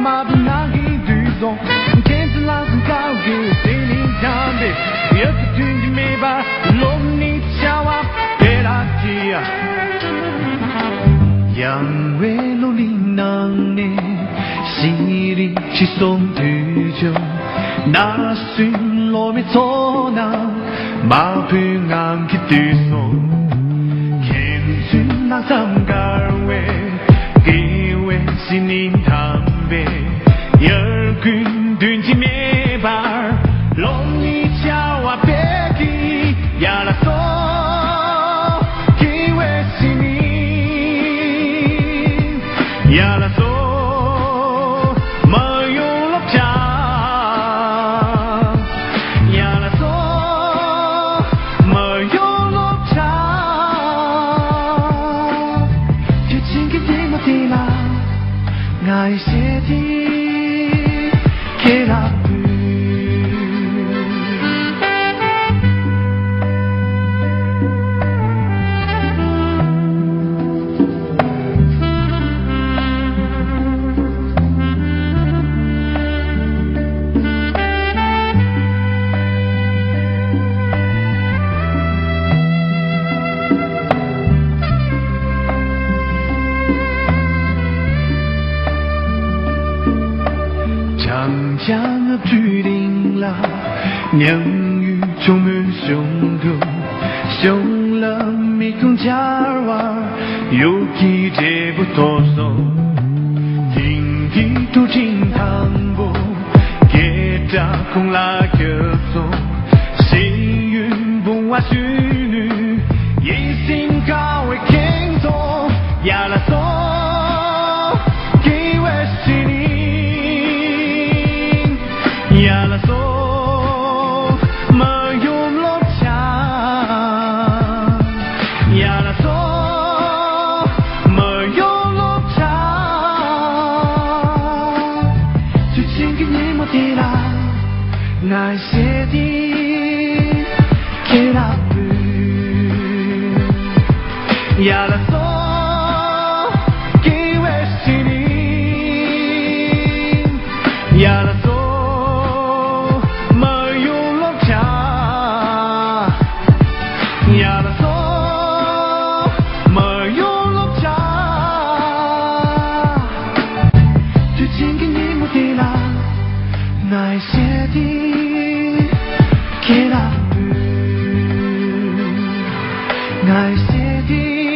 马的那一律动，天子老身高给谁领长辈，有个军机没把罗尼桥啊别拉提啊，因为罗里囊呢，西里去送对酒，那寻罗没错呢，马配俺去对送，天军那三个位。心灵坦白，二军军机没把，龙你叫我别给亚拉索，给为心灵亚拉索，没有落差，亚拉索，没有落差，就请给你我的啦。爱写的给拉布，长江啊决定了，娘与中门兄弟，兄了没空家娃，有几节不脱手，听地都进汤锅，给他空拉个走，谁云不话虚女，一心高为轻松，亚拉松。亚拉索，没有落差，亚拉索，没有落差，最近给你莫的啦，爱写的给拉布，亚拉索。亚拉索，没有落差，亚拉索，没有落差，最近给你莫的啦，爱写的给拉布，爱写的。